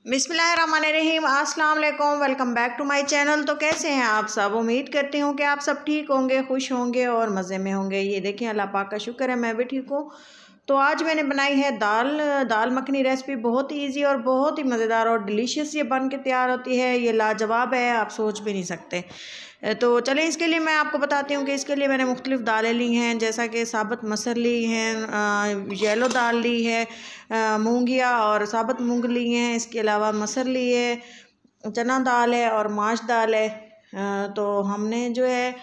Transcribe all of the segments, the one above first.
बिस्मिल्लाहिर्रहमानिर्रहीम, अस्सलाम वालेकुम। Welcome back to my channel. तो कैसे हैं आप सब? उम्मीद करती हूँ कि आप सब ठीक होंगे, खुश होंगे और मज़े में होंगे। ये देखें, अल्लाह पाक का शुक्र है, मैं भी ठीक हूँ। तो आज मैंने बनाई है दाल मखनी रेसिपी। बहुत ही ईजी और बहुत ही मज़ेदार और डिलीशियस ये बन के तैयार होती है। ये लाजवाब है, आप सोच भी नहीं सकते। तो चलें, इसके लिए मैं आपको बताती हूँ कि इसके लिए मैंने मुख्तलिफ़ दालें ली हैं, जैसा कि साबुत मसर ली हैं, येलो दाल ली है, मूंगिया और साबुत मूंग ली हैं। इसके अलावा मसर ली है, चना दाल है और माश दाल है। तो हमने जो है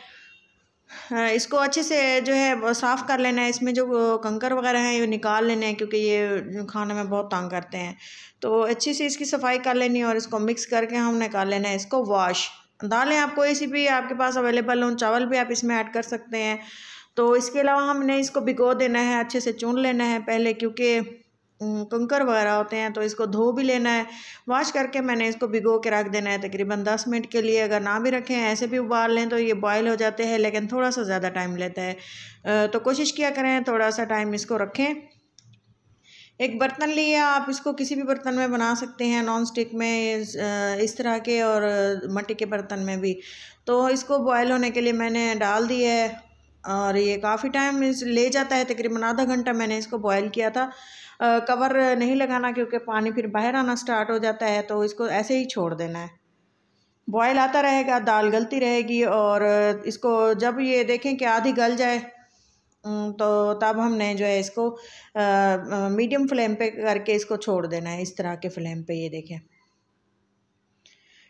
इसको अच्छे से जो है साफ़ कर लेना है। इसमें जो कंकर वगैरह हैं ये निकाल लेने हैं, क्योंकि ये खाने में बहुत तंग करते हैं। तो अच्छी से इसकी सफाई कर लेनी है और इसको मिक्स करके हमने कर लेना है इसको वॉश। दालें आप कोई सी भी आपके पास अवेलेबल हों, चावल भी आप इसमें ऐड कर सकते हैं। तो इसके अलावा हमने इसको भिगो देना है, अच्छे से चुन लेना है पहले, क्योंकि कंकर वगैरह होते हैं। तो इसको धो भी लेना है, वॉश करके मैंने इसको भिगो के रख देना है तकरीबन 10 मिनट के लिए। अगर ना भी रखें, ऐसे भी उबाल लें तो ये बॉयल हो जाते हैं, लेकिन थोड़ा सा ज़्यादा टाइम लेता है। तो कोशिश किया करें थोड़ा सा टाइम इसको रखें। एक बर्तन लिए आप, इसको किसी भी बर्तन में बना सकते हैं, नॉन स्टिक में, इस तरह के, और मिट्टी के बर्तन में भी। तो इसको बॉयल होने के लिए मैंने डाल दिया है और ये काफ़ी टाइम ले जाता है, तकरीबन आधा घंटा मैंने इसको बॉयल किया था। कवर नहीं लगाना, क्योंकि पानी फिर बाहर आना स्टार्ट हो जाता है। तो इसको ऐसे ही छोड़ देना है, बॉयल आता रहेगा, दाल गलती रहेगी। और इसको जब ये देखें कि आधी गल जाए, तो तब हमने जो है इसको मीडियम फ्लेम पे करके इसको छोड़ देना है, इस तरह के फ्लेम पे। ये देखें,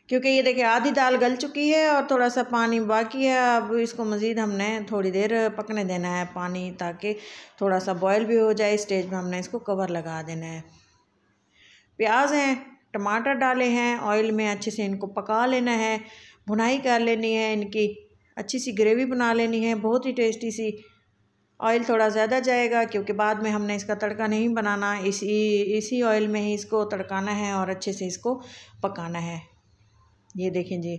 क्योंकि ये देखिए आधी दाल गल चुकी है और थोड़ा सा पानी बाकी है। अब इसको मज़ीद हमने थोड़ी देर पकने देना है पानी, ताकि थोड़ा सा बॉयल भी हो जाए। इस स्टेज में हमने इसको कवर लगा देना है। प्याज हैं, टमाटर डाले हैं, ऑयल में अच्छे से इनको पका लेना है, भुनाई कर लेनी है, इनकी अच्छी सी ग्रेवी बना लेनी है, बहुत ही टेस्टी सी। ऑयल थोड़ा ज़्यादा जाएगा, क्योंकि बाद में हमने इसका तड़का नहीं बनाना, इसी ऑयल में ही इसको तड़काना है और अच्छे से इसको पकाना है। ये देखें जी,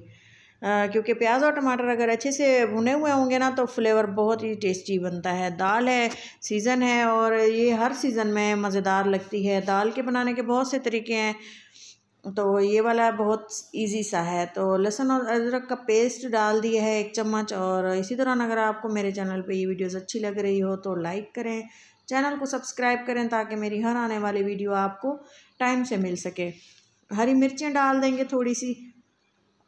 क्योंकि प्याज और टमाटर अगर अच्छे से भुने हुए होंगे ना, तो फ्लेवर बहुत ही टेस्टी बनता है। दाल है, सीज़न है, और ये हर सीज़न में मज़ेदार लगती है। दाल के बनाने के बहुत से तरीके हैं, तो ये वाला बहुत इजी सा है। तो लहसुन और अदरक का पेस्ट डाल दिया है 1 चम्मच। और इसी तरह अगर आपको मेरे चैनल पे ये वीडियोस अच्छी लग रही हो तो लाइक करें, चैनल को सब्सक्राइब करें, ताकि मेरी हर आने वाली वीडियो आपको टाइम से मिल सके। हरी मिर्चें डाल देंगे थोड़ी सी,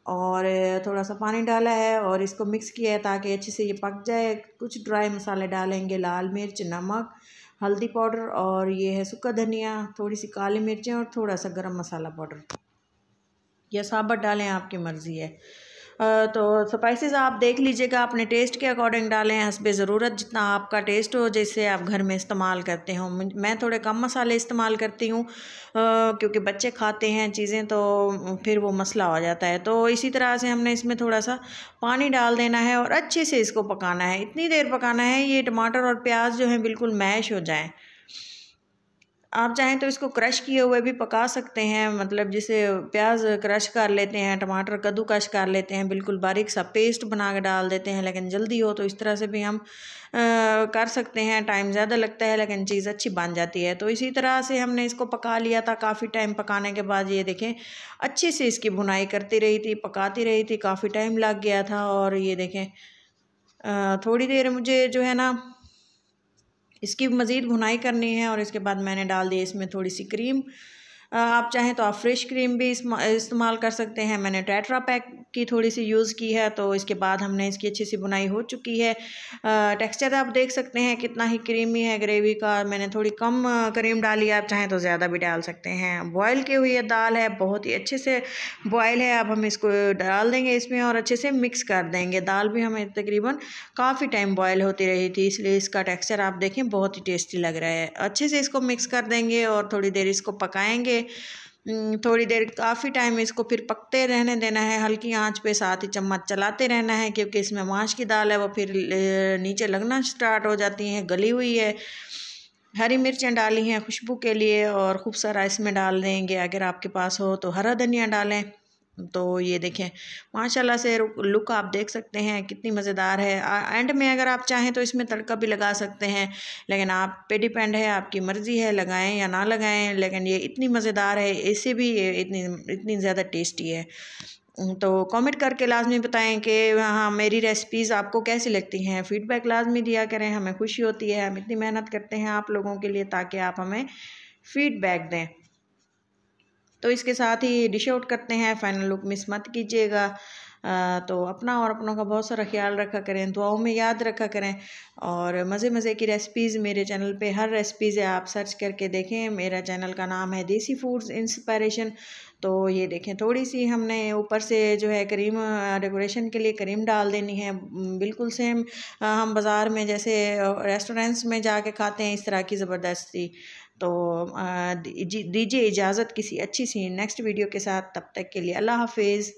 और थोड़ा सा पानी डाला है और इसको मिक्स किया है ताकि अच्छे से ये पक जाए। कुछ ड्राई मसाले डालेंगे, लाल मिर्च, नमक, हल्दी पाउडर, और ये है सूखा धनिया, थोड़ी सी काली मिर्चें और थोड़ा सा गरम मसाला पाउडर, या साबुत डालें, आपकी मर्ज़ी है। तो स्पाइसेस आप देख लीजिएगा, अपने टेस्ट के अकॉर्डिंग डालें, हस्बे ज़रूरत, जितना आपका टेस्ट हो, जैसे आप घर में इस्तेमाल करते हो। मैं थोड़े कम मसाले इस्तेमाल करती हूँ, क्योंकि बच्चे खाते हैं चीज़ें, तो फिर वो मसला हो जाता है। तो इसी तरह से हमने इसमें थोड़ा सा पानी डाल देना है और अच्छे से इसको पकाना है। इतनी देर पकाना है ये टमाटर और प्याज जो है बिल्कुल मैश हो जाएँ। आप चाहें तो इसको क्रश किए हुए भी पका सकते हैं, मतलब जिसे प्याज क्रश कर लेते हैं, टमाटर कद्दूकस कर लेते हैं, बिल्कुल बारीक सा पेस्ट बना के डाल देते हैं। लेकिन जल्दी हो तो इस तरह से भी हम कर सकते हैं। टाइम ज़्यादा लगता है, लेकिन चीज़ अच्छी बन जाती है। तो इसी तरह से हमने इसको पका लिया था। काफ़ी टाइम पकाने के बाद ये देखें, अच्छे से इसकी भुनाई करती रही थी, पकाती रही थी, काफ़ी टाइम लग गया था। और ये देखें, थोड़ी देर मुझे जो है ना इसकी मज़ीद भुनाई करनी है। और इसके बाद मैंने डाल दी इसमें थोड़ी सी क्रीम। आप चाहें तो आप फ्रेश क्रीम भी इस्तेमाल कर सकते हैं। मैंने टेट्रा पैक की थोड़ी सी यूज़ की है। तो इसके बाद हमने इसकी अच्छी सी बुनाई हो चुकी है। टेक्सचर आप देख सकते हैं कितना ही क्रीमी है ग्रेवी का। मैंने थोड़ी कम क्रीम डाली, आप चाहें तो ज़्यादा भी डाल सकते हैं। बॉयल की हुई ये दाल है, बहुत ही अच्छे से बॉयल है। अब हम इसको डाल देंगे इसमें और अच्छे से मिक्स कर देंगे। दाल भी हमें तकरीबन काफ़ी टाइम बॉयल होती रही थी, इसलिए इसका टेक्सचर आप देखें बहुत ही टेस्टी लग रहा है। अच्छे से इसको मिक्स कर देंगे और थोड़ी देर इसको पकाएंगे। थोड़ी देर, काफ़ी टाइम इसको फिर पकते रहने देना है, हल्की आंच पे, साथ ही चम्मच चलाते रहना है, क्योंकि इसमें माश की दाल है, वो फिर नीचे लगना स्टार्ट हो जाती हैं। गली हुई है, हरी मिर्चें डाली हैं खुशबू के लिए, और खूब सारा इसमें डाल देंगे। अगर आपके पास हो तो हरा धनिया डालें, तो ये देखें माशाल्लाह से लुक आप देख सकते हैं कितनी मज़ेदार है। एंड में अगर आप चाहें तो इसमें तड़का भी लगा सकते हैं, लेकिन आप पे डिपेंड है, आपकी मर्ज़ी है लगाएं या ना लगाएं। लेकिन ये इतनी मज़ेदार है, इससे भी ये इतनी ज़्यादा टेस्टी है। तो कमेंट करके लाजमी बताएं कि हाँ मेरी रेसिपीज़ आपको कैसी लगती हैं। फ़ीडबैक लाजमी दिया करें, हमें खुशी होती है, हम इतनी मेहनत करते हैं आप लोगों के लिए ताकि आप हमें फ़ीडबैक दें। तो इसके साथ ही डिश आउट करते हैं, फाइनल लुक मिस मत कीजिएगा। तो अपना और अपनों का बहुत सारा ख्याल रखा करें, दुआओं में याद रखा करें। और मज़े मज़े की रेसिपीज़ मेरे चैनल पे हर रेसिपीज़ है, आप सर्च करके देखें। मेरा चैनल का नाम है देसी फूड्स इंस्पायरेशन। तो ये देखें थोड़ी सी हमने ऊपर से जो है क्रीम डेकोरेशन के लिए क्रीम डाल देनी है, बिल्कुल सेम हम बाज़ार में जैसे रेस्टोरेंट्स में जाके खाते हैं इस तरह की ज़बरदस्ती। तो दीजिए इजाज़त किसी अच्छी सी नेक्स्ट वीडियो के साथ, तब तक के लिए अल्लाह हाफिज़।